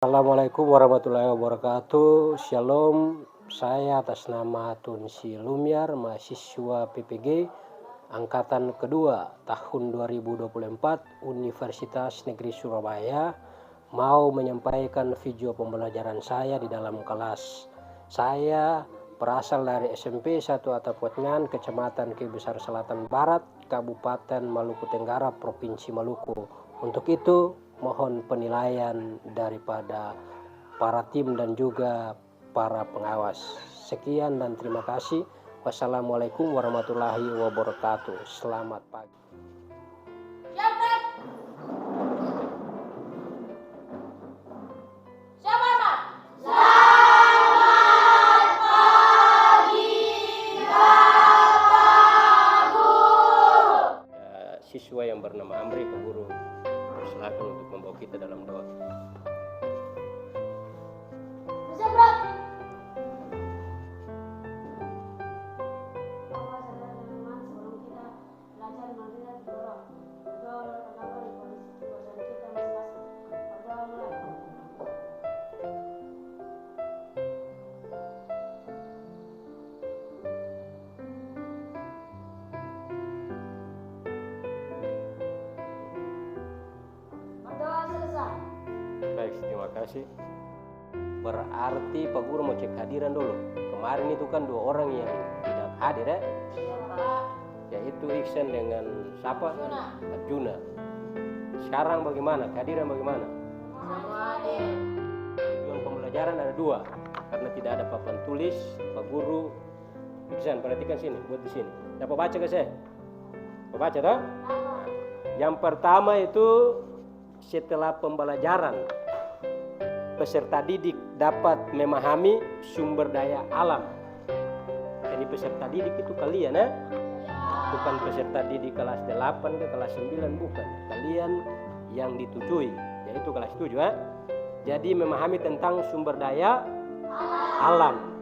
Assalamualaikum warahmatullahi wabarakatuh. Shalom. Saya atas nama Tunsi Lumiar, mahasiswa PPG angkatan kedua tahun 2024 Universitas Negeri Surabaya, mau menyampaikan video pembelajaran saya di dalam kelas. Saya berasal dari SMP 1 Atapotngan, Kecamatan Kebun Besar Selatan Barat, Kabupaten Maluku Tenggara, Provinsi Maluku. Untuk itu mohon penilaian daripada para tim dan juga para pengawas. Sekian dan terima kasih. Wassalamualaikum warahmatullahi wabarakatuh. Selamat pagi. Siswa yang bernama Amri, Pak Guru persilakan untuk membawa kita dalam doa. Baik, terima kasih. Berarti Pak Guru mau cek hadiran dulu. Kemarin itu kan 2 orang yang tidak hadir ya, yaitu Iksan dengan siapa? Arjuna. Sekarang bagaimana? Kehadiran bagaimana? Tujuan pembelajaran ada 2. Karena tidak ada papan tulis, Pak Guru Iksan perhatikan sini, buat di sini. Dapat baca ke saya? Dapat baca toh? Yang pertama itu setelah pembelajaran, peserta didik dapat memahami sumber daya alam. Jadi peserta didik itu kalian ya, bukan peserta didik kelas 8 ke kelas 9, bukan. Kalian yang ditujui, yaitu kelas 7 ya. Jadi memahami tentang sumber daya alam.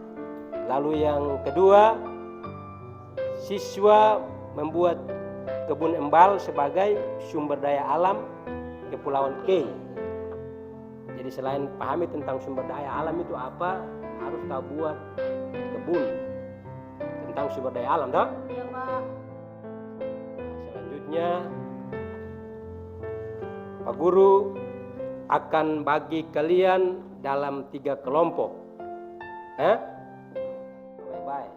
Lalu yang kedua, siswa membuat kebun embal sebagai sumber daya alam Kepulauan K. Jadi selain pahami tentang sumber daya alam itu apa, harus tahu buat kebun tentang sumber daya alam, toh? Iya, Pak. Selanjutnya Pak Guru akan bagi kalian dalam 3 kelompok. Baik-baik.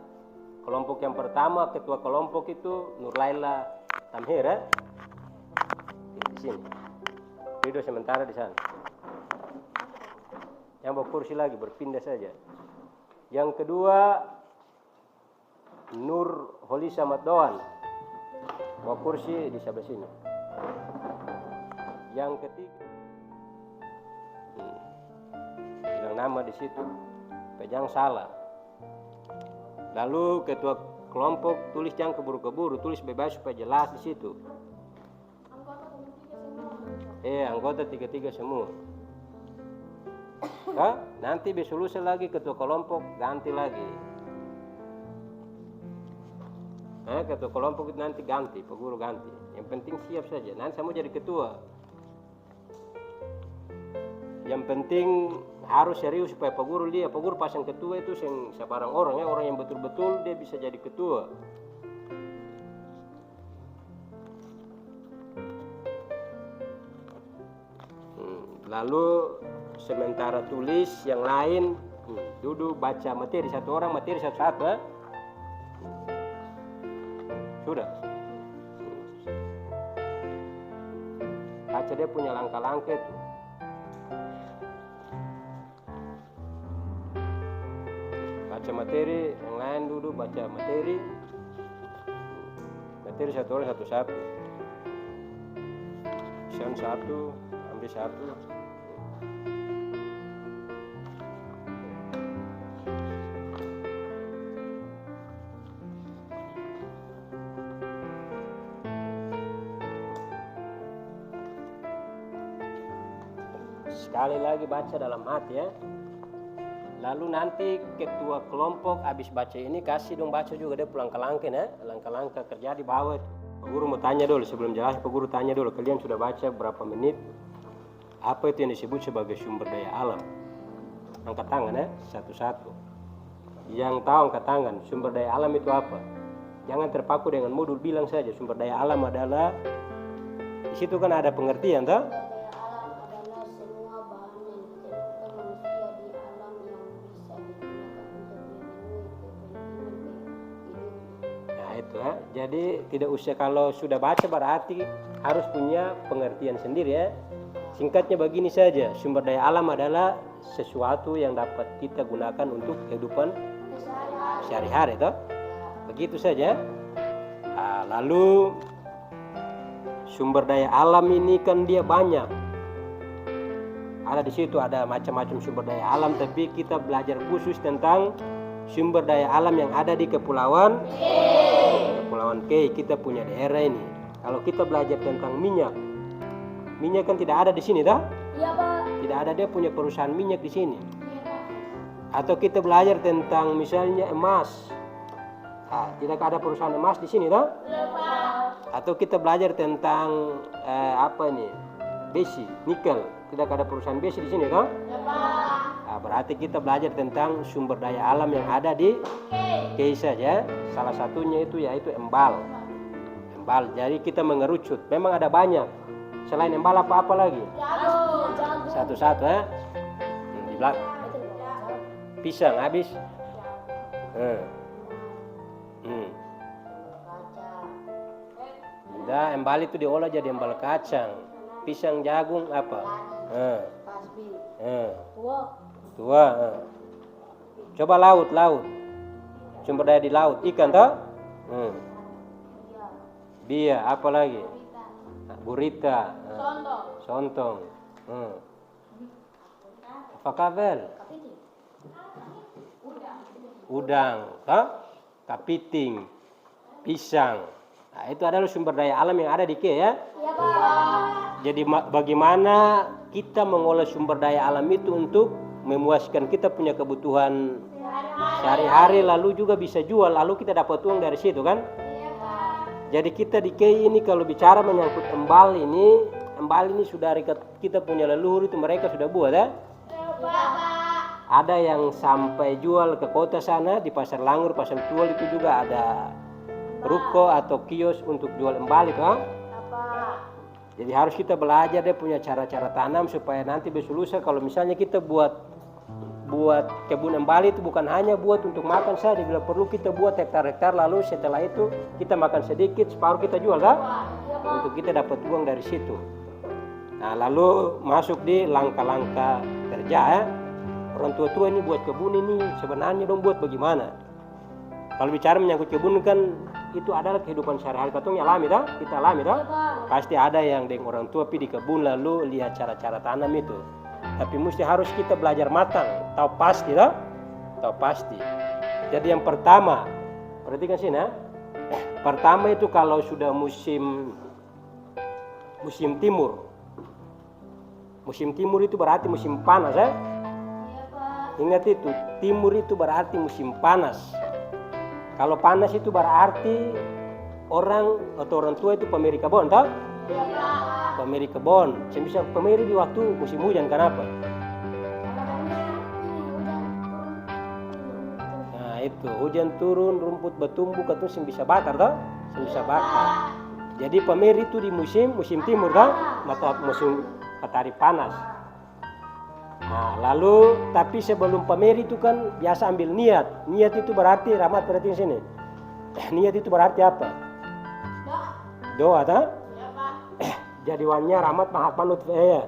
Kelompok yang pertama, ketua kelompok itu Nurlaila Tamhir ya. Di sini. Ridho sementara di sana. Yang bawa kursi lagi berpindah saja. Yang kedua Nur Holisa Matdoan, bawa kursi di sebelah sini. Yang ketiga bilang nama di situ, pejang salah. Lalu ketua kelompok tulis jangan keburu-keburu, tulis bebas supaya jelas di situ. Anggota 3 semua. Nanti besok lusa lagi ketua kelompok ganti lagi. Ketua kelompok itu nanti ganti, Pak Guru ganti. Yang penting siap saja. Nanti saya mau jadi ketua. Yang penting harus serius supaya Pak Guru lihat. Pak Guru pasang ketua itu sebarang orang ya, orang yang betul-betul dia bisa jadi ketua. Lalu sementara tulis yang lain duduk baca materi, 1 orang materi satu-satu ya. Sudah. Baca dia punya langkah-langkah itu. Baca materi, yang lain duduk baca materi. Materi 1 orang satu-satu. Sen 1, ambil 1. Sekali lagi baca dalam hati ya. Lalu nanti ketua kelompok habis baca ini kasih dong baca juga dia langkah-langkah ya, langkah-langkah kerja di bawah itu. Pak Guru mau tanya dulu sebelum jelas, Pak Guru tanya dulu kalian sudah baca berapa menit? Apa itu yang disebut sebagai sumber daya alam? Angkat tangan ya, satu-satu. Yang tahu angkat tangan, sumber daya alam itu apa? Jangan terpaku dengan modul bilang saja sumber daya alam adalah, di situ kan ada pengertian toh? Itu ya. Jadi tidak usah kalau sudah baca berarti harus punya pengertian sendiri ya. Singkatnya begini saja, sumber daya alam adalah sesuatu yang dapat kita gunakan untuk kehidupan sehari-hari toh. Begitu saja. Nah, lalu sumber daya alam ini kan dia banyak. Ada di situ ada macam-macam sumber daya alam, tapi kita belajar khusus tentang sumber daya alam yang ada di Kepulauan K. Kita punya daerah ini. Kalau kita belajar tentang minyak kan tidak ada di sini, dah? Iya, Pak. Tidak ada, dia punya perusahaan minyak di sini. Atau kita belajar tentang misalnya emas, tidak ada perusahaan emas di sini, dah? Iya, Pak. Atau kita belajar tentang besi, nikel, tidak ada perusahaan besi di sini, dah? Iya, Pak. Nah, berarti kita belajar tentang sumber daya alam yang ada di K saja. Salah satunya itu yaitu embal. Jadi kita mengerucut. Memang ada banyak. Selain embal apa lagi? Jago. Satu-satu ya. Di belakang. Pisang habis. Udah, embal itu diolah jadi embal kacang. Pisang, jagung apa? Tua. Coba laut. Sumber daya di laut, ikan toh? Bia, apa lagi? Gurita. Sontong. Apa kabel? Udang, toh? Kapiting, pisang. Nah, itu adalah sumber daya alam yang ada di K ya. Iya, Pak. Jadi bagaimana kita mengolah sumber daya alam itu untuk memuaskan kita punya kebutuhan sehari-hari, lalu juga bisa jual, lalu kita dapat uang dari situ kan? Iya, Pak. Jadi kita di K ini kalau bicara menyangkut embal ini sudah kita punya leluhur itu mereka sudah buat ya. Iya, Pak. Ada yang sampai jual ke kota sana di Pasar Langur, Pasar Tual itu juga ada ruko atau kios untuk jual embal itu. Jadi harus kita belajar dia punya cara-cara tanam supaya nanti besok lusa kalau misalnya kita buat kebun embal itu bukan hanya buat untuk makan saja, bila perlu kita buat hektar-hektar, lalu setelah itu kita makan sedikit, separuh kita jual kan? Untuk kita dapat uang dari situ. Nah, lalu masuk di langkah-langkah kerja ya. Orang tua-tua ini buat kebun ini sebenarnya dong buat bagaimana? Kalau bicara menyangkut kebun kan itu adalah kehidupan sehari-hari katong alami dah, kita alami dah. Pasti ada yang dengan orang tua pergi di kebun lalu lihat cara-cara tanam itu. Tapi mesti harus kita belajar matang, tahu pasti dah, tahu pasti. Jadi yang pertama, perhatikan sini ya. Pertama itu kalau sudah musim timur. Musim timur itu berarti musim panas ya. Ingat itu, timur itu berarti musim panas. Kalau panas itu berarti orang atau orang tua itu pemeri kebun, toh? Pemeri kebun. Bisa pemeri di waktu musim hujan, kenapa? Nah itu, hujan turun, rumput bertumbuh, katong bisa bakar, toh? Bisa bakar. Jadi pemeri itu di musim timur, toh? Atau musim matahari panas. Nah, lalu tapi sebelum pemeri itu kan biasa ambil niat. Niat itu berarti, Rahmat perhatiin sini. Niat itu berarti apa? Doa, tak? Jadi wannya Rahmat mahapan utveya.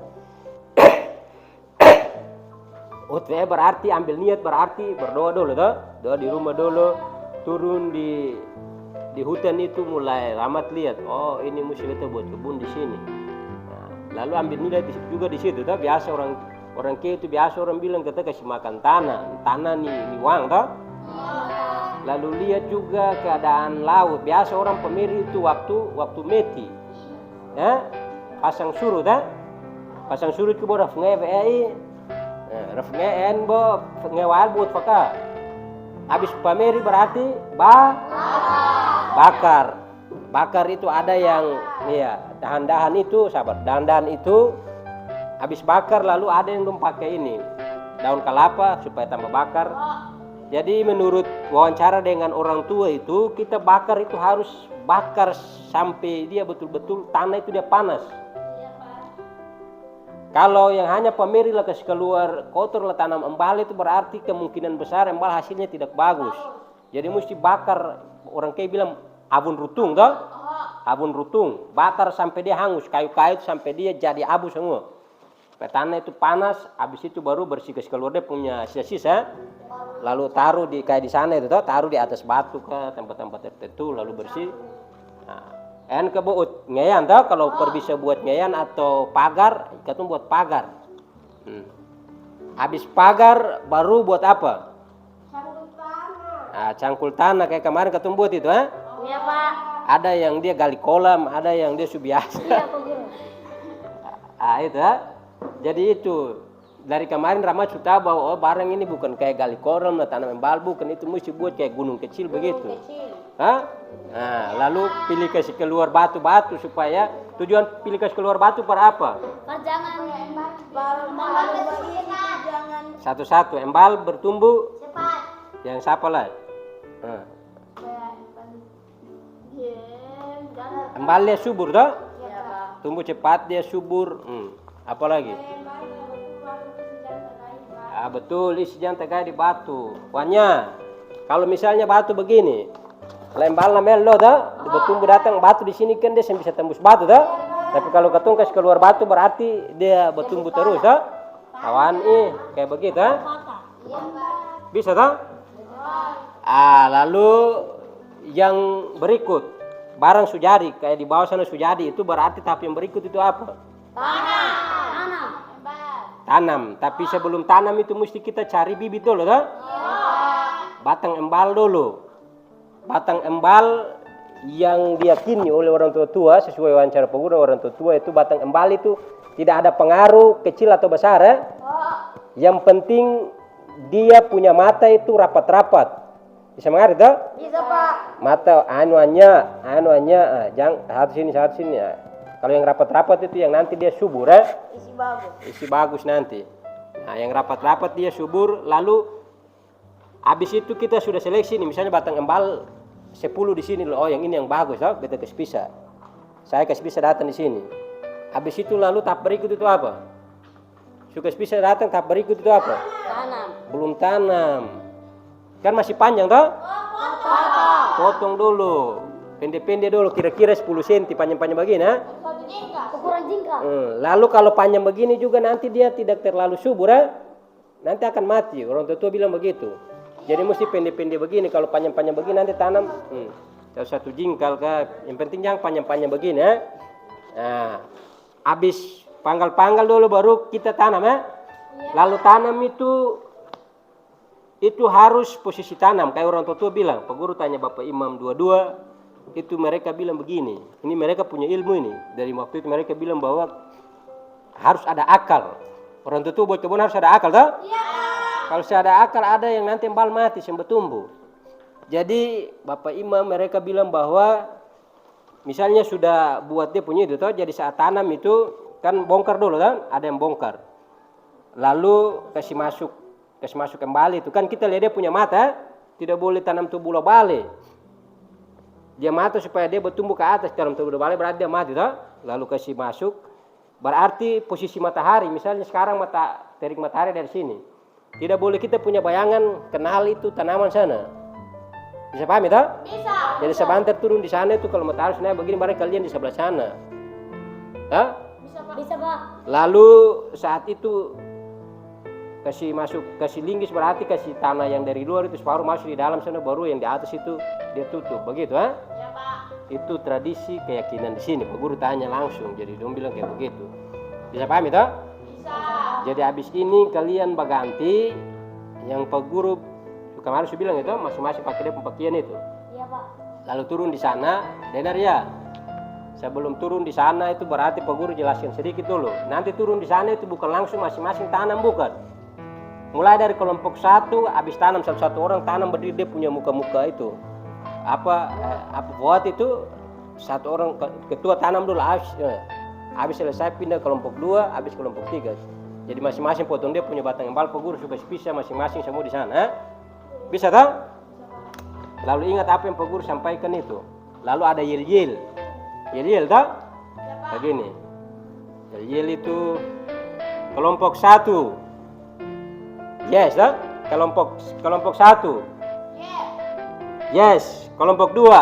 Utveya berarti ambil niat, berarti berdoa dulu, tak? Doa di rumah dulu, turun di hutan itu mulai Rahmat lihat, oh ini mesti kita buat kebun di sini. Nah, lalu ambil niat juga di situ, tak? Biasa orang K itu biasa orang bilang kita kasih makan tanah nih uang toh. Lalu lihat juga keadaan laut. Biasa orang pemiri itu waktu meti, ya pasang surut ya, pasang surut ke bawah ngevei, refngen bo ngewal buat fakar. Habis pemiri berarti bakar itu ada yang ya dahan-dahan itu sabar, dahan-dahan itu Habis bakar lalu ada yang belum pakai ini daun kelapa supaya tambah bakar. Jadi menurut wawancara dengan orang tua itu, kita bakar itu harus bakar sampai dia betul-betul tanah itu dia panas. Kalau yang hanya pameri lah kasih keluar kotor lah tanam embal itu berarti kemungkinan besar embal hasilnya tidak bagus. Jadi mesti bakar, orang kayak bilang abun rutung toh? Abun rutung, bakar sampai dia hangus, kayu-kayu sampai dia jadi abu semua. Tanah itu panas, habis itu baru bersih kasih keluar dia punya sisa-sisa. Lalu taruh di kayak di sana itu toh, taruh di atas batu ke tempat-tempat tertentu lalu bersih. Nah, ke buat ngeyan toh, kalau bisa buat ngeyan atau pagar, kita buat pagar. Habis pagar baru buat apa? Cangkul tanah. Nah, cangkul tanah kayak kemarin kita buat itu, ha? Iya, Pak. Ada yang dia gali kolam, ada yang dia subiasa. Iya, Pak Guru. Ah itu, ha? Jadi itu dari kemarin Rama sudah bahwa oh, barang ini bukan kayak gali kolam, tanam embal, bukan, itu mesti buat kayak gunung kecil begitu. Hah? Nah, lalu pilih kasih keluar batu-batu supaya tujuan pilih kasih keluar batu per apa? Jangan jangan Satu-satu embal bertumbuh cepat. yang siapa lah? Nah. Embal dia subur toh? Iya, Pak. Tumbuh cepat dia subur. Apa lagi? Ah, betul, isi jangan tegai di batu. Pokoknya kalau misalnya batu begini, lembal namel lo dah, bertumbuh datang batu di sini kan dia bisa tembus batu dah. Tapi kalau ketung kasih keluar batu berarti dia bertumbuh terus dah. Kawan kayak begitu dah. Bisa dah? Ah, lalu yang berikut barang sujadi kayak di bawah sana sujadi itu berarti tahap yang berikut itu apa? Tanam, tapi sebelum tanam itu mesti kita cari bibit dulu dah. Batang embal dulu. Batang embal yang diyakini oleh orang tua-tua sesuai wawancara pengguna orang tua-tua itu batang embal itu tidak ada pengaruh kecil atau besar ya. Yang penting dia punya mata itu rapat-rapat. Bisa mengerti toh? Bisa, Pak. Mata anuannya, jangan satu sini. Ya. Kalau yang rapat-rapat itu yang nanti dia subur ya. Isi bagus nanti. Nah, yang rapat-rapat dia subur, lalu habis itu kita sudah seleksi nih, misalnya batang embal 10 di sini loh. Oh, yang ini yang bagus, oh, kita kasih pisah. Saya kasih pisah datang di sini. Habis itu lalu tahap berikut itu apa? Suka pisah datang tahap berikut itu apa? Tanam. Belum tanam. Kan masih panjang toh? Potong dulu. Pendek-pendek dulu, kira-kira 10 cm panjang-panjang begini, ha? Ukuran jingkar. Lalu kalau panjang begini juga nanti dia tidak terlalu subur, ha? Nanti akan mati. Orang tua bilang begitu. Jadi mesti pendek-pendek begini. Kalau panjang-panjang begini nanti tanam satu jingkal kah? Yang penting jangan panjang-panjang begini, ha? Nah, habis panggal-panggal dulu baru kita tanam, ha? Lalu tanam itu harus posisi tanam. Kayak orang tua bilang, Pak Guru tanya Bapak Imam dua-dua, itu mereka bilang begini. Ini mereka punya ilmu ini. Dari waktu itu mereka bilang bahwa harus ada akal. Orang tua buat kebun harus ada akal, toh? Iya. Kalau tidak ada akal ada yang nanti embal mati sampai tumbuh. Jadi Bapak Imam mereka bilang bahwa misalnya sudah buat dia punya itu, toh? Jadi saat tanam itu kan bongkar dulu, kan? Ada yang bongkar. Lalu kasih masuk kembali itu kan kita lihat dia punya mata, tidak boleh tanam tuh bola balik. Dia mati supaya dia bertumbuh ke atas, dalam tubuh balik berarti dia mati toh. Lalu kasih masuk, berarti posisi matahari, misalnya sekarang terik matahari dari sini. Tidak boleh kita punya bayangan kenal itu tanaman sana. Bisa paham itu? Bisa. Jadi sebentar turun di sana itu kalau matahari naik begini, barang kalian di sebelah sana. Hah? Bisa, Pak. Lalu saat itu kasih linggis berarti kasih tanah yang dari luar itu separuh masuk di dalam sana, baru yang di atas itu dia tutup begitu, ha? Ya, Pak. Itu tradisi keyakinan di sini. Pak Guru tanya langsung, jadi dong bilang kayak begitu. Bisa paham itu? Bisa. Jadi habis ini kalian berganti yang Pak Guru kemarin saya bilang itu masing-masing pakai dia pakaian itu. Iya, Pak. Lalu turun di sana, dengar ya. Sebelum turun di sana itu berarti Pak Guru jelaskan sedikit dulu. Nanti turun di sana itu bukan langsung masing-masing tanam, bukan. Mulai dari kelompok 1, habis tanam satu-satu orang tanam berdiri dia punya muka-muka itu. Apa buat itu satu orang ketua tanam dulu habis selesai pindah kelompok 2, habis kelompok 3. Jadi masing-masing potong dia punya batang embal, Pak Guru suka pisah masing-masing semua di sana. Bisa tahu? Lalu ingat apa yang Pak Guru sampaikan itu. Lalu ada yel-yel. Yel-yel tahu? Begini. Yel-yel itu kelompok 1. Yes, tahu? Kelompok 1. Yes. Kelompok 2.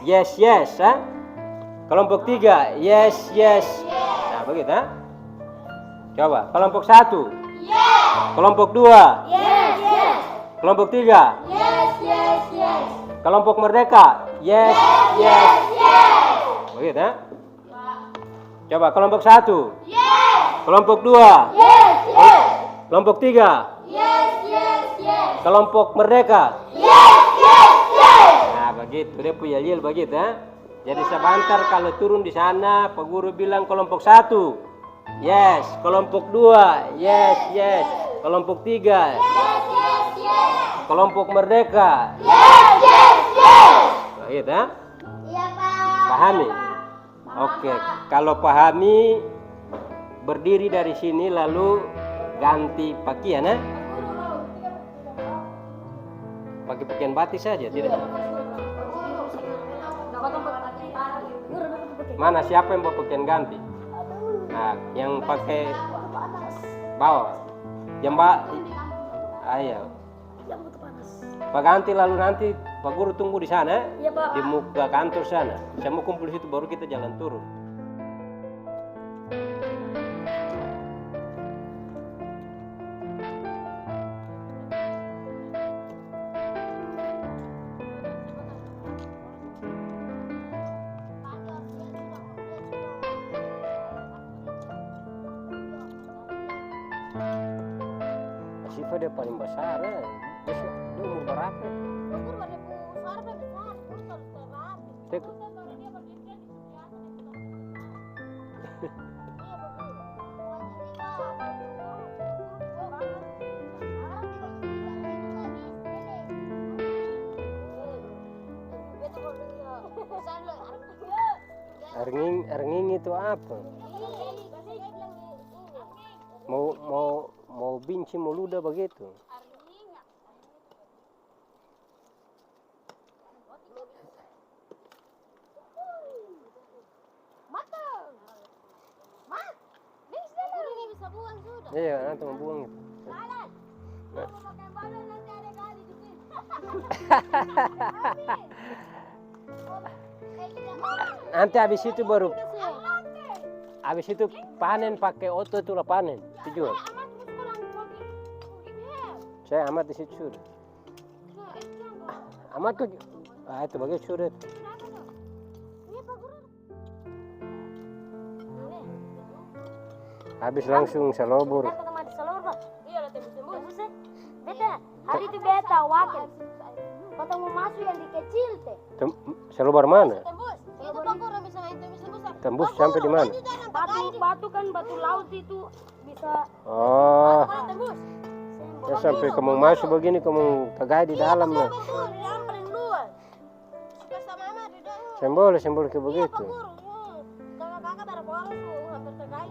Yes, yes, ha? Kelompok 3. Yes, yes. Nah, begitu, ha? Coba, kelompok 1. Kelompok 2. Kelompok 3. Kelompok Merdeka. Yes, yes. Begitu, ha? Coba, kelompok 1. Kelompok 2. Kelompok 3. Kelompok Merdeka. Nah, begitu. Dia punya yel begitu, ha? Jadi sebentar kalau turun di sana, Pak Guru bilang kelompok 1. Yes. Kelompok 2. Yes, yes. Kelompok 3. Kelompok Merdeka. Begitu, ha? Iya, Pak. Pahami? Oke. Kalau pahami, berdiri dari sini lalu ganti pakaian, ha? Pakai pakaian batik saja, tidak? Mana siapa yang bawa pakaian ganti? Nah, yang pakai bawa. Yang ayo. Pak ganti lalu nanti Pak Guru tunggu di sana, Iya, Pak. di muka kantor sana. Saya mau kumpul di situ baru kita jalan turun. Siva dia paling besar, ya. Dia umur berapa? Cek. Ernging itu apa? Mau binci mau ludah begitu. Iya, nanti mau buang itu. Nanti habis itu baru panen pakai oto itu lah panen dijual. Saya amat di situ sudah. Amat tuh, itu bagai sudah. Habis langsung selobor. Hari itu beta wakil. Kata mau masuk yang di kecil teh. Selobor mana? Itu Pak Guru bisa Tembus sampai di mana? Batu kan batu laut itu bisa. Oh, Tembus. ya sampai kamu masuk begini kamu tagai di dalam lah. Sembol kayak begitu.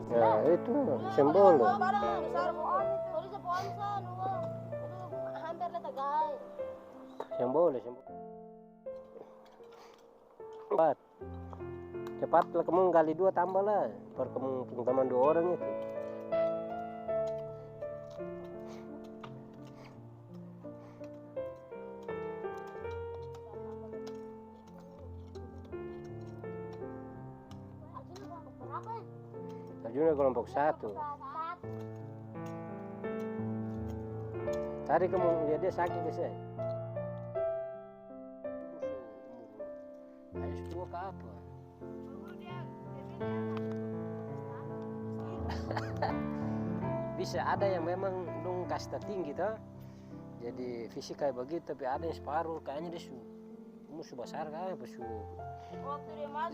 Ya itu sembol. Sembol. Cepat lah kamu kali 2 tambah lah. Per kamu teman 2 orang itu. Arjuna kelompok 1. Tadi kamu lihat dia sakit ke saya. Ayo dua ke apa? Bisa ada yang memang dong kasta tinggi toh. Jadi fisik kayak begitu, tapi ada yang separuh kayaknya dia musuh besar kayak apa 5-15.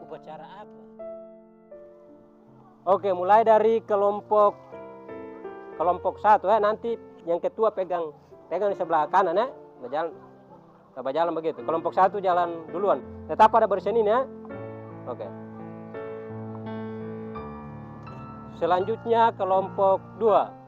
Upacara apa? Oke, mulai dari kelompok 1 ya. Nanti yang ketua pegang di sebelah kanan ya. Berjalan. Kita jalan begitu. Kelompok 1 jalan duluan. Tetap pada barisan ini ya. Oke. Selanjutnya kelompok 2.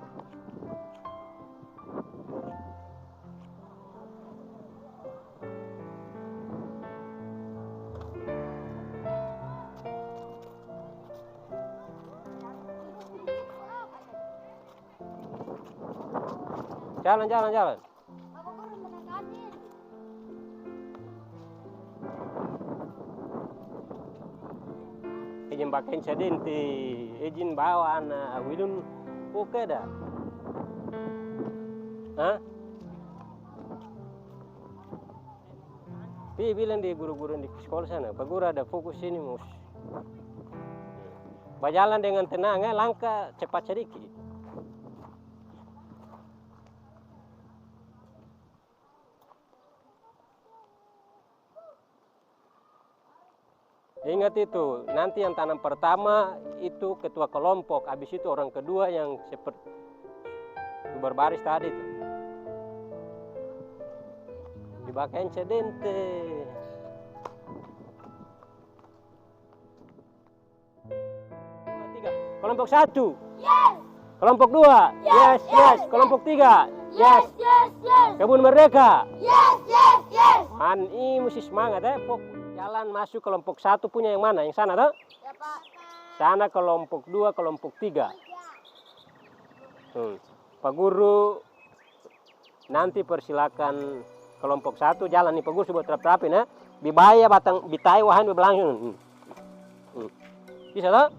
Jalan. Izin pakai sedenti, izin bawa anak, wilun oke dah. Hah? Pi bilang di guru-guru di sekolah sana, Pak Guru ada fokus ini mus. Berjalan dengan tenang ya, langkah cepat sedikit. Ingat itu, nanti yang tanam pertama itu ketua kelompok, habis itu orang kedua yang seperti berbaris tadi itu. Dipakai sedente. Kelompok 1. Yes. Kelompok 2. Yes. Kelompok 3. Yes. Kebun Merdeka. Yes. Man, ini mesti semangat ya, fokus. Jalan masuk kelompok 1 punya yang mana? Yang sana toh? Ya, Pak. Sana kelompok 2, kelompok 3. Pak Guru nanti persilakan kelompok 1 jalan nih, Pak Guru sudah terapin ya. Bibaya batang bitai wahan berlangsung. Bisa toh?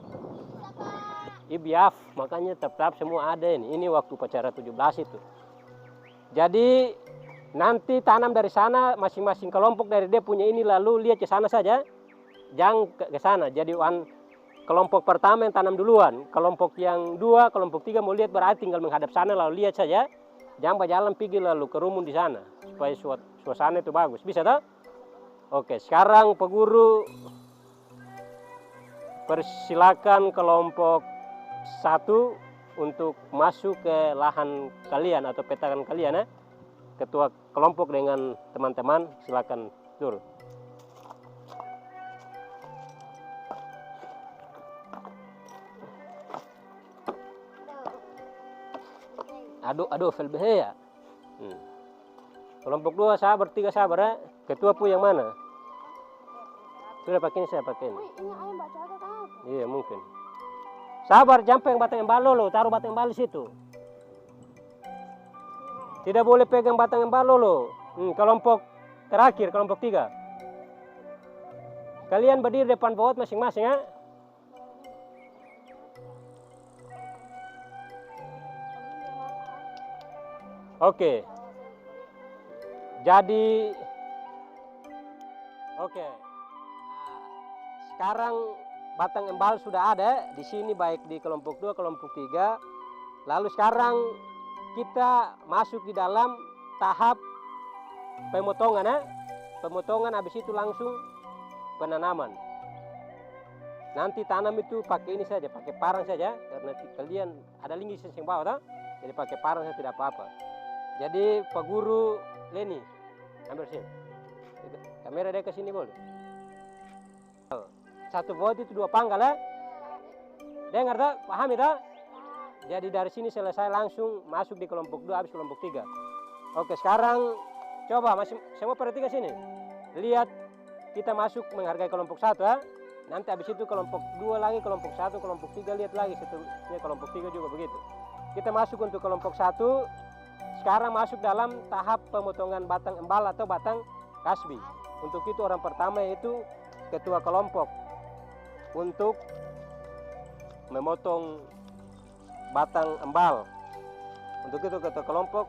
Ibiaf, makanya tetap semua ada ini. Ini waktu upacara 17 itu. Jadi nanti tanam dari sana, masing-masing kelompok dari dia punya ini, lalu lihat ke sana saja. Jangan ke sana. Jadi kelompok pertama yang tanam duluan. Kelompok yang 2, kelompok 3 mau lihat berarti tinggal menghadap sana lalu lihat saja. Jangan berjalan pergi lalu kerumun di sana. Supaya suasana itu bagus. Bisa tak? Oke, sekarang Pak Guru persilakan kelompok 1 untuk masuk ke lahan kalian atau petakan kalian ya. Ketua kelompok dengan teman-teman silakan turun. Aduh, felbehaya. Kelompok 2 sabar, 3 sabar ya. Ketua pu yang mana? Sudah pakai ini, saya pakai ini. Ini ayam baca apa? Iya mungkin. Sabar, jangan batang yang balo lo, taruh batang yang balo situ. Tidak boleh pegang batang yang balo lo. Kelompok terakhir, kelompok 3. Kalian berdiri depan pohon masing-masing ya. Oke. Jadi oke. Sekarang batang embal sudah ada di sini, baik di kelompok 2, kelompok 3. Lalu sekarang kita masuk di dalam tahap pemotongan ya. Pemotongan habis itu langsung penanaman. Nanti tanam itu pakai ini saja, pakai parang saja karena kalian ada linggis yang bawah toh. Jadi pakai parang saja tidak apa-apa. Jadi Pak Guru Leni ambil sini. Kamera dia ke sini boleh. 1 volt itu 2 pangkal ya. Dengar tak? Pahami tak? Jadi dari sini selesai langsung masuk di kelompok 2 habis kelompok 3. Oke, sekarang coba masih semua perhatikan sini. Lihat kita masuk menghargai kelompok 1 ya. Nanti habis itu kelompok 2 lagi, kelompok 1, kelompok 3 lihat lagi seterusnya kelompok 3 juga begitu. Kita masuk untuk kelompok 1. Sekarang masuk dalam tahap pemotongan batang embal atau batang kasbi. Untuk itu orang pertama yaitu ketua kelompok untuk memotong batang embal. Untuk itu ketua kelompok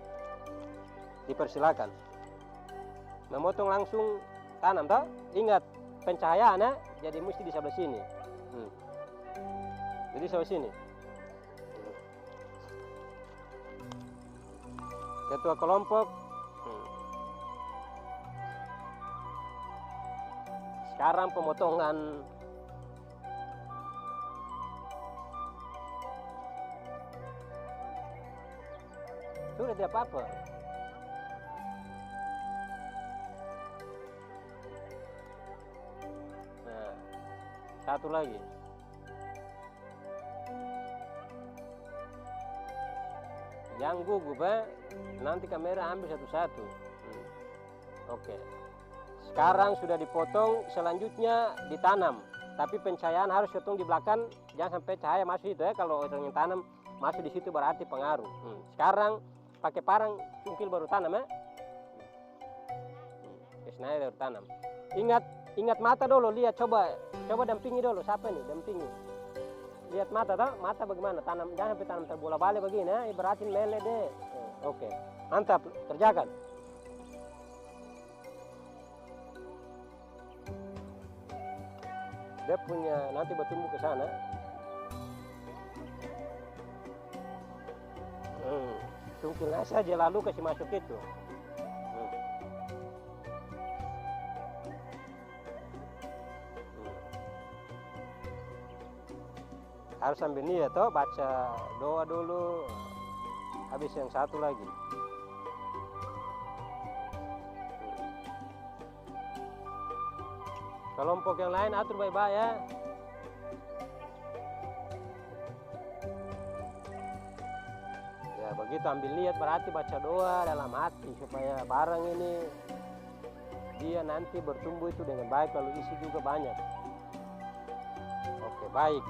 dipersilakan memotong langsung tanam toh. Ingat pencahayaan ya, jadi mesti di sebelah sini. Jadi sebelah sini. Ketua kelompok sekarang pemotongan sudah tidak apa-apa. satu lagi. Jangan gugup nanti kamera ambil satu-satu. Oke. Sekarang sudah dipotong, selanjutnya ditanam. Tapi pencahayaan harus hitung di belakang, jangan sampai cahaya masuk itu ya. Kalau orang yang tanam masuk di situ berarti pengaruh. Sekarang pakai parang cungkil baru tanam ya. Kesnaya baru tanam. Ingat mata dulu, lihat coba dampingi dulu siapa nih, dampingi. Lihat mata toh, mata bagaimana tanam, jangan sampai tanam terbola balik begini ya, berarti lele deh. Oke, mantap, kerjakan. Dia punya nanti bertumbuh ke sana. Cungkil saja lalu kasih masuk itu. Harus sambil niat toh, baca doa dulu, habis yang satu lagi. Kelompok yang lain atur baik-baik ya. Ya begitu ambil niat berarti baca doa dalam hati supaya barang ini dia nanti bertumbuh itu dengan baik, lalu isi juga banyak. Oke, baik.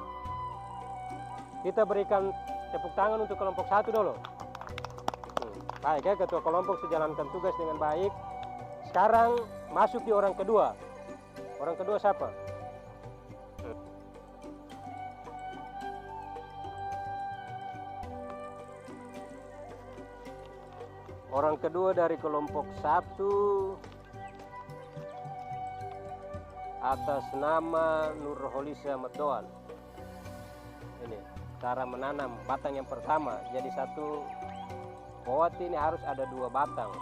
Kita berikan tepuk tangan untuk kelompok satu dulu. Baik ya, ketua kelompok menjalankan tugas dengan baik. Sekarang masuk di orang kedua. Orang kedua siapa? Orang kedua dari kelompok satu atas nama Nurholisa Meddoan. Ini cara menanam batang yang pertama. Jadi satu pot ini harus ada 2 batang.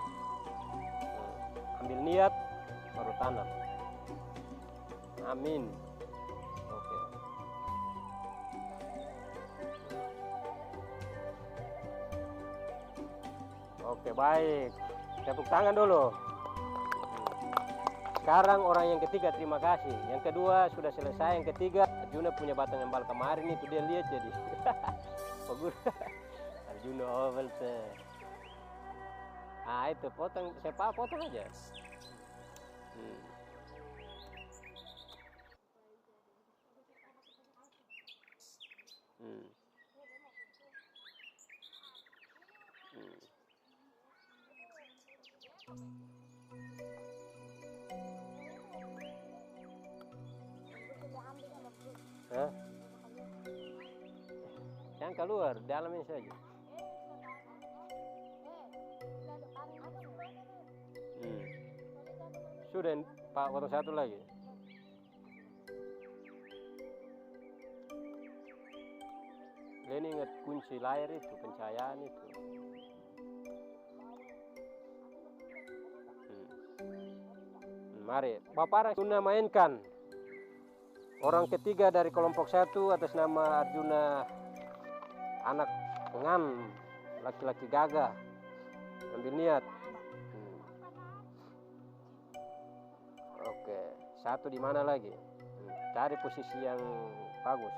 Ambil niat baru tanam. Amin. Oke. Oke, baik. Tepuk tangan dulu. Sekarang orang yang ketiga terima kasih. Yang kedua sudah selesai. Yang ketiga Arjuna punya batang yang bal kemarin itu dia lihat jadi. Pak Guru. Arjuna oval teh. Ah itu potong, saya potong aja. Hah? Jangan keluar, dalamin saja. Sudah Pak, potong satu lagi. Ini ingat kunci layar itu, pencahayaan itu. Mari, Bapak Arjuna mainkan. Orang ketiga dari kelompok satu atas nama Arjuna, anak pengan, laki-laki gagah. Ambil niat. Oke, satu di mana lagi? Cari posisi yang bagus.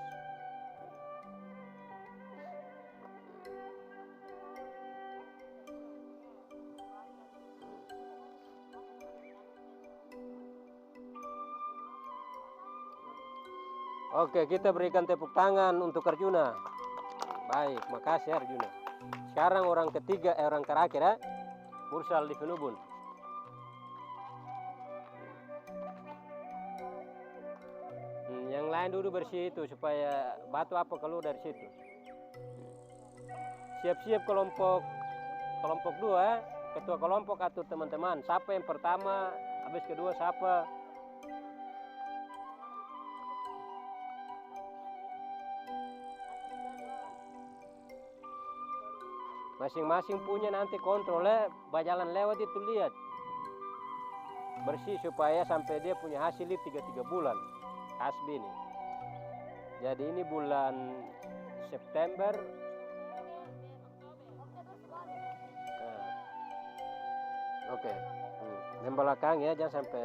Oke, kita berikan tepuk tangan untuk Arjuna. Baik, makasih Arjuna. Sekarang orang ketiga, orang terakhir ya, Mursal di Penubun. Yang lain dulu bersih itu supaya batu apa keluar dari situ. Siap-siap kelompok 2, ketua kelompok atau teman-teman. Siapa yang pertama, habis kedua siapa? Masing-masing punya nanti kontrolnya, berjalan lewat itu lihat. Bersih supaya sampai dia punya hasil 3 bulan. Kasbi ini. Jadi ini bulan September. Oke. Yang belakang ya, jangan sampai.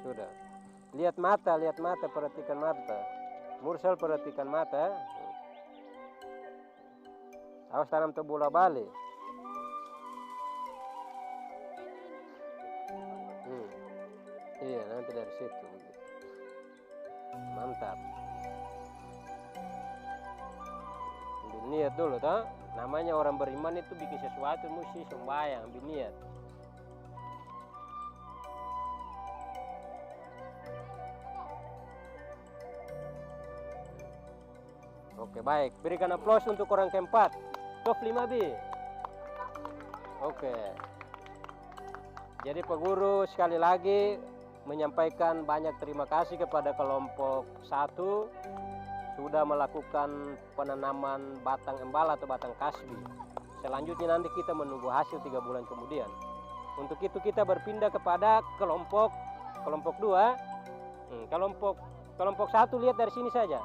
Sudah. Lihat mata, perhatikan mata. Mursal perhatikan mata. Awas tanam tuh bola balik. Iya, nanti dari situ. Mantap. Ambil niat dulu toh. Namanya orang beriman itu bikin sesuatu mesti sembahyang, ambil niat. Oke, baik. Berikan aplaus untuk orang keempat. Top 5B. Oke. Jadi Pak Guru sekali lagi menyampaikan banyak terima kasih kepada kelompok 1 sudah melakukan penanaman batang embala atau batang kasbi. Selanjutnya nanti kita menunggu hasil 3 bulan kemudian. Untuk itu kita berpindah kepada kelompok 2. Kelompok 1 lihat dari sini saja.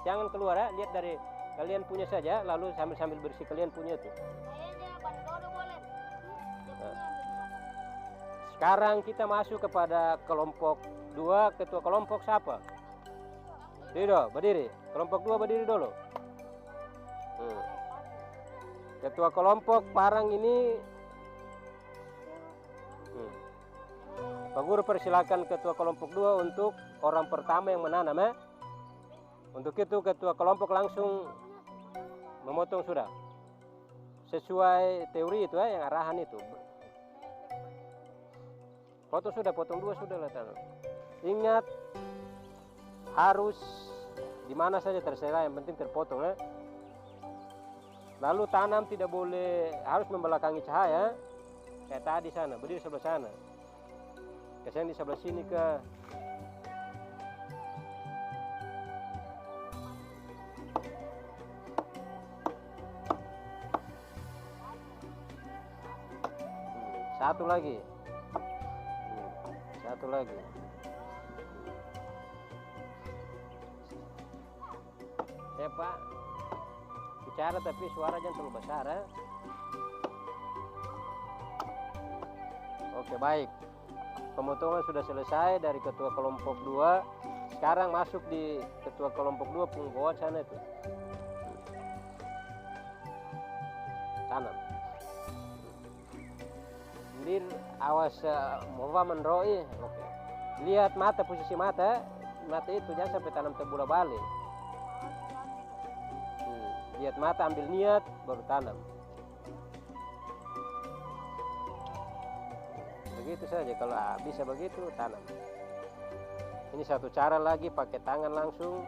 Jangan keluar ya, lihat dari kalian punya saja, lalu sambil bersih kalian punya tuh. Nah. Sekarang kita masuk kepada kelompok 2, ketua kelompok siapa? Rido, berdiri. Kelompok 2 berdiri dulu. Ketua kelompok Parang ini Pak Guru persilakan ketua kelompok 2 untuk orang pertama yang menanam ya. Untuk itu ketua kelompok langsung memotong sudah. Sesuai teori itu ya, yang arahan itu. Potong sudah, potong 2 sudah lah tanam. Ingat harus di mana saja terserah, yang penting terpotong ya. Lalu tanam tidak boleh, harus membelakangi cahaya. Kayak tadi sana, berdiri sebelah sana. Kesan di sebelah sini ke. Satu lagi. Satu lagi. Pak bicara tapi suara jangan terlalu besar ya. Oke, baik. Pemotongan sudah selesai dari ketua kelompok 2. Sekarang masuk di ketua kelompok 2 penggawa sana itu. Tanam. Dir awas mau menroi. Oke. Lihat mata, posisi mata. Mata itu jangan sampai tanam terbola balik. Lihat mata, ambil niat, baru tanam. Begitu saja, kalau bisa begitu tanam. Ini satu cara lagi, pakai tangan langsung.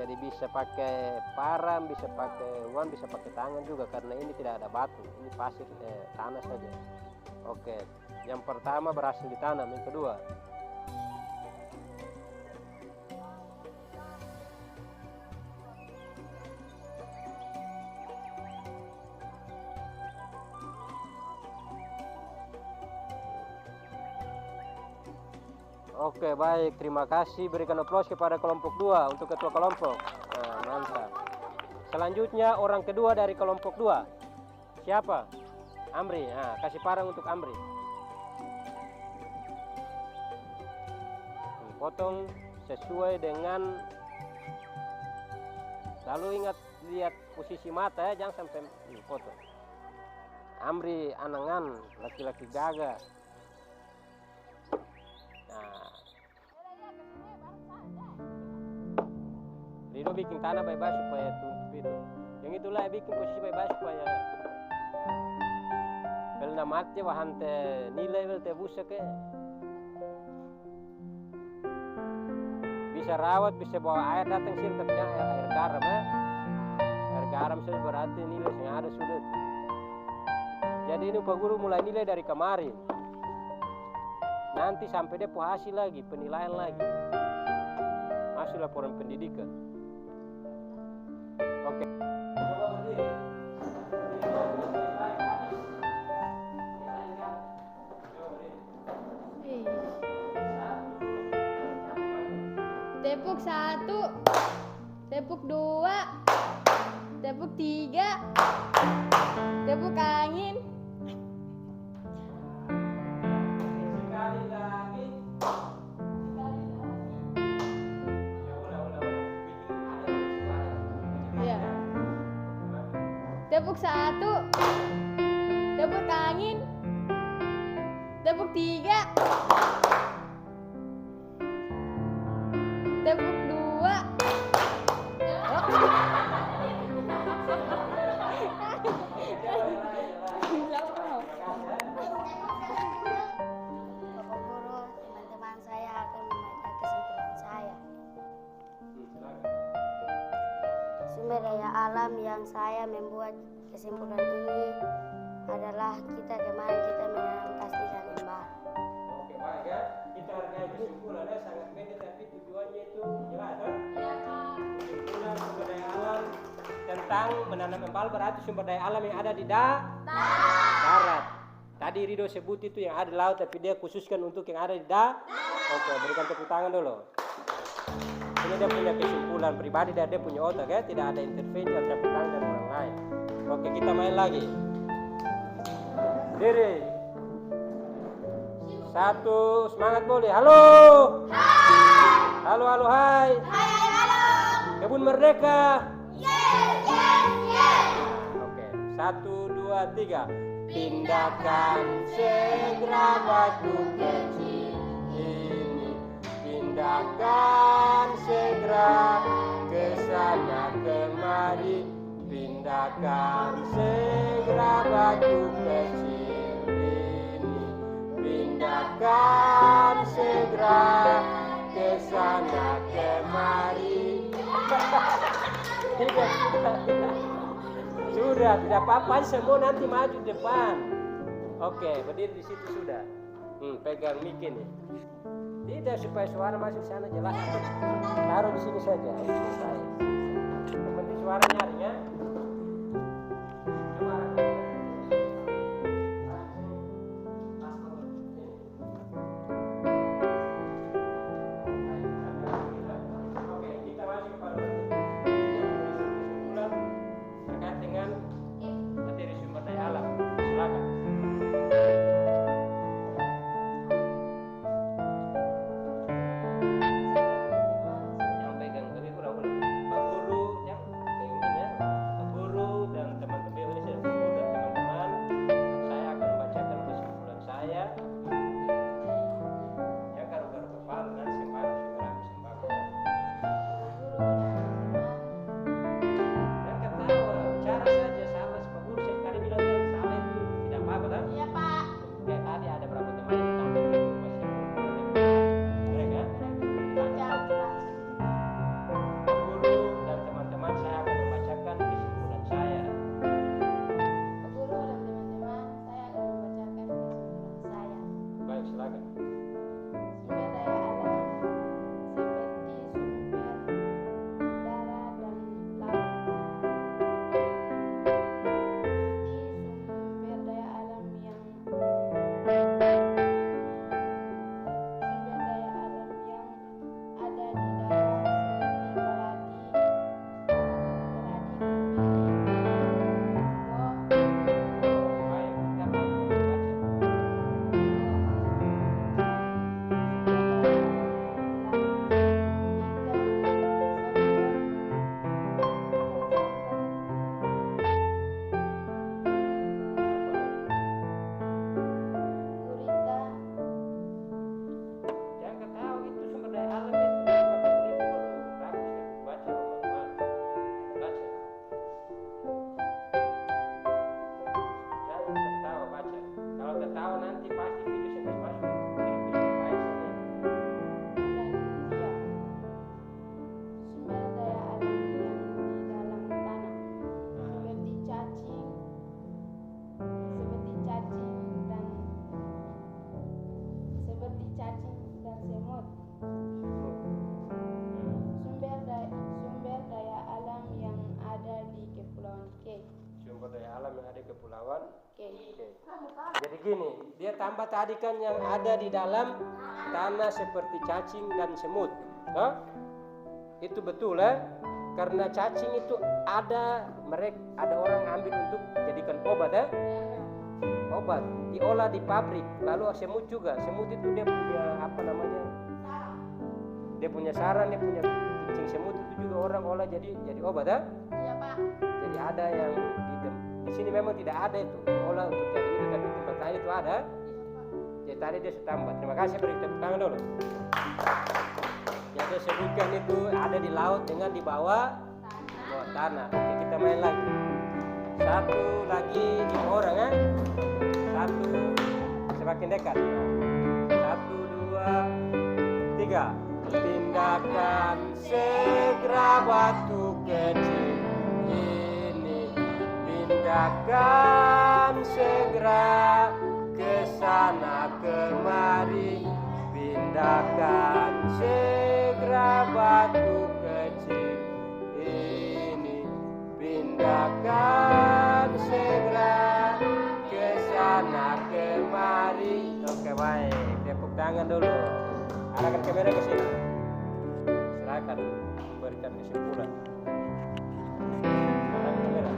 Jadi bisa pakai param, bisa pakai uang, bisa pakai tangan juga, karena ini tidak ada batu, ini pasir tanah saja. Oke, yang pertama berhasil ditanam, yang kedua. Oke, baik, terima kasih. Berikan aplaus kepada kelompok 2 untuk ketua kelompok. Nah, mantap. Selanjutnya orang kedua dari kelompok 2. Siapa? Amri. Nah, kasih parang untuk Amri. Potong sesuai dengan, lalu ingat lihat posisi mata ya, jangan sampai potong. Amri anangan, laki-laki gagah. Nah, Rido bikin tanah baik-baik supaya tutup itu. Yang itulah bikin posisi baik-baik supaya belna mati wahante nilai vel te busak ya. Bisa rawat, bisa bawa air datang sini tapi air garam ya. Air garam saja berarti nilai yang ada sudah. Jadi ini Pak Guru mulai nilai dari kemarin. Nanti sampai dia hasil lagi, penilaian lagi. Masuk laporan pendidikan. Oke. Coba berdiri. Tepuk 1, tepuk 2, tepuk 3, tepuk angin. Sekali lagi. Tepuk 1. Tepuk angin. Tepuk 3. Tepuk 2. Bapak Guru, teman-teman saya akan membaca kesimpulan saya. Sumber daya alam yang saya membuat kesimpulan ini adalah kita kemarin kita menanam kasih dan embal. Oke, baik ya. Kita hargai kesimpulannya sangat pendek tapi tujuannya itu jelas kan? Kesimpulan sumber daya alam tentang menanam embal berarti sumber daya alam yang ada di darat. Tadi Rido sebut itu yang ada di laut tapi dia khususkan untuk yang ada di darat. Oke, berikan tepuk tangan dulu. Ini dia punya kesimpulan pribadi dan dia punya otak ya, tidak ada intervensi atau campur tangan dari orang lain. Oke, kita main lagi. Diri. 1, semangat boleh. Halo. Halo, halo, hai. Kebun Merdeka. Oke, 1, 2, 3. Pindahkan segera batu kecil ini. Pindahkan segera ke sana kemari. Pindahkan segera batu kecil ini. Pindahkan segera ke sana kemari. Sudah, tidak apa-apa, semua nanti maju depan. Oke, berdiri di situ sudah. Pegang mic ini. Tidak, supaya suara masuk sana jelas. Taruh di sini saja. Selesai. Yang penting suara nyaring ya. Oke, kita masuk kepada kesimpulan terkait dengan materi sumber daya alam. Silakan. Yang pegang tadi kurang Pak Guru, yang pegangnya Pak Guru dan teman-teman ini saya Guru dan teman-teman. Saya akan membacakan kesimpulan saya. Yang garuk-garuk kepala dan sembako sembako. Dan ketawa, bicara saja salah Pak Guru. Saya tadi bilang tadi salah itu tidak apa-apa kan? Iya, Pak. Kayak tadi ada berapa teman yang tampil di rumah saya. Mereka Pak Guru dan teman-teman saya akan membacakan kesimpulan saya. Pak Guru dan teman-teman, saya akan membacakan kesimpulan saya. Baik, silakan. Sumber daya alam seperti sumber udara dan laut. Seperti sumber daya alam yang ada di darat seperti Baik, kita baca. gurita, Jangan ketawa, itu sumber daya alam itu. Bapak Guru itu baru bagus ya. Baca teman-teman. Baca. Jangan ketawa, baca. Kalau ketawa nanti pasti video saya masuk. Kirim baik saja. dan dia. Sumber daya alam yang di dalam tanah seperti cacing dan semut. Sumber daya alam yang ada di Kepulauan K. Sumber daya alam yang ada di Kepulauan. K. Oke. Jadi gini, dia tambah tadi kan yang ada di dalam tanah seperti cacing dan semut. Hah? Itu betul ya? Karena cacing itu ada orang ambil untuk jadikan obat ya. Obat diolah di pabrik. Lalu semut juga. Semut itu dia punya apa namanya? Dia punya sarang, dia punya kencing semut itu juga orang olah jadi obat ya. Iya, Pak. Jadi ada yang Di sini memang tidak ada itu diolah untuk jadi itu, tapi tempat lain itu ada. Jadi tadi dia sudah tambah. Terima kasih, beri tepuk tangan dulu. Yang saya sebutkan itu ada di laut dengan di bawah tanah. Oke, kita main lagi. Satu lagi 5 orang ya. Satu, semakin dekat. 1, 2, 3. Pindahkan segera batu kecil ini, pindahkan segera ke sana kemari, pindahkan segera batu kecil ini, pindahkan segera ke sana kemari. Oke, baik, tepuk tangan dulu. Arahkan kamera ke sini. Silakan memberikan kesimpulan. Arahkan kamera.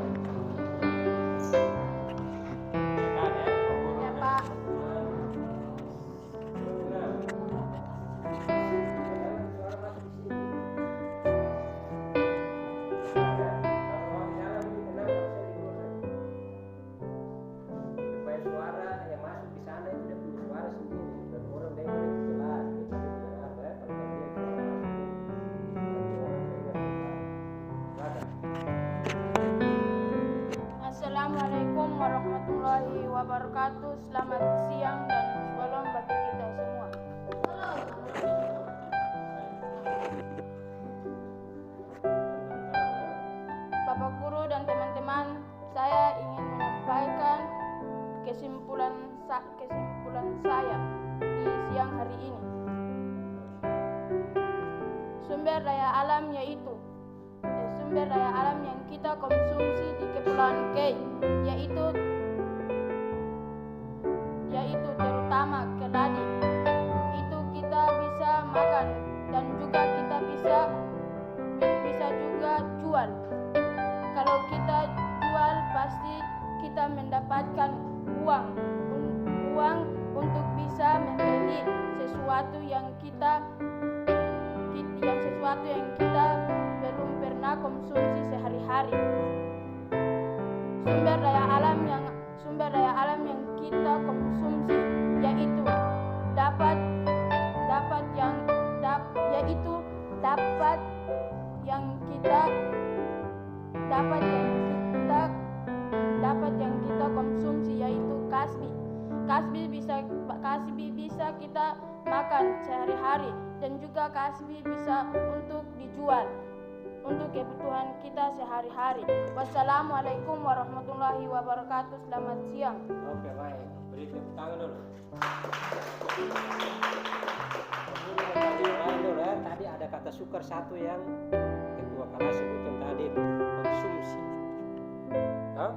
Silakan ya. Ya, Pak. Supaya suara yang masuk di sana itu dia punya suara sendiri dan orang dengar itu jelas. Itu tidak apa ya, kalau dia suara masuk itu orang dengar jelas. Silakan. Assalamualaikum warahmatullahi wabarakatuh. Selamat siang dan shalom bagi kita semua. Bapak guru dan teman-teman, saya ingin menyampaikan kesimpulan saya di siang hari ini. Sumber daya alam sumber daya alam yang kita konsumsi di Kepulauan Kei yaitu terutama keladi. Itu kita bisa makan dan juga kita bisa juga jual. Kalau kita jual pasti kita mendapatkan uang untuk bisa membeli sesuatu yang kita belum pernah konsumsi sehari-hari. Sumber daya alam yang kita konsumsi yaitu dapat yang kita konsumsi yaitu kasbi. Kasbi bisa kita makan sehari-hari dan juga kasbi bisa untuk dijual untuk kebutuhan kita sehari-hari. Wassalamualaikum warahmatullahi wabarakatuh. Selamat siang. Oke, baik. Beri tepuk tangan dulu. Dulu ya. Tadi ada kata sukar satu yang ketua kelas sebutkan tadi itu konsumsi. Hah?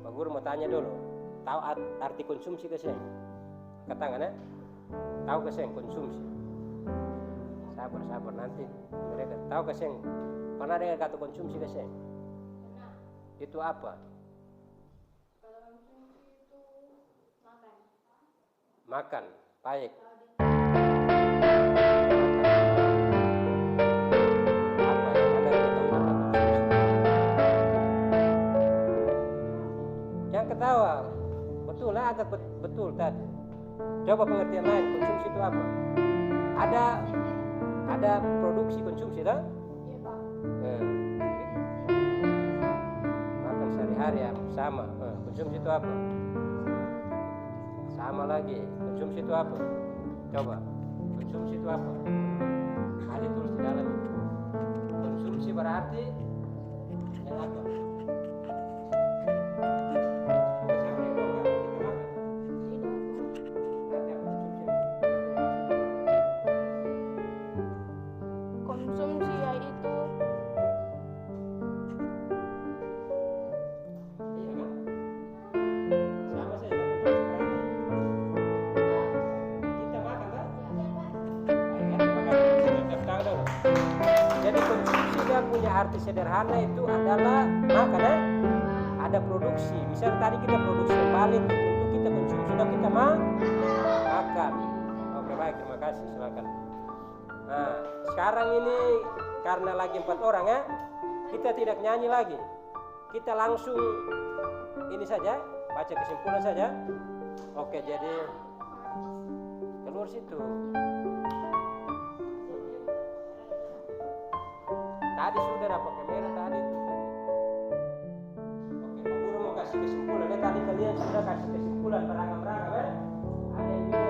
Pak Guru mau tanya dulu. Tahu arti konsumsi ke seng? Katakan ya. Tahu ke seng konsumsi? Sabar nanti mereka tahu ke seng. Pernah dengar kata konsumsi ke seng? Itu apa? Kalau konsumsi itu makan. Makan, baik. Apa yang Anda ketahui tentang konsumsi? Jangan ketawa. Betul lah, agak betul tadi. Coba pengertian lain, konsumsi itu apa? Ada produksi konsumsi tak? Iya, Pak. Makan sehari-hari ya, sama. Konsumsi itu apa? Sama lagi. Konsumsi itu apa? Coba. Konsumsi itu apa? Ada tulis di dalam itu. Konsumsi berarti yang apa? Siapa yang mau nggak kita makan? Berarti apa konsumsi? Konsumsi yaitu Iya kan? Sama saja konsumsi berarti kita makan kan? Baik, ya, terima kasih. Tepuk tangan dulu. Jadi konsumsi yang punya arti sederhana itu adalah makan ya? Ada produksi. Misalnya tadi kita produksi kembali untuk kita konsumsi dan kita makan. Oke, baik, terima kasih. Silakan. Nah, sekarang ini karena lagi 4 orang ya, kita tidak nyanyi lagi. Kita langsung ini saja, baca kesimpulan saja. Oke, jadi keluar situ. Tadi sudah dapat kamera tadi itu. Oke, Pak Guru mau kasih kesimpulan. Tadi kalian sudah kasih kesimpulan beragam-ragam ya. Ada yang bilang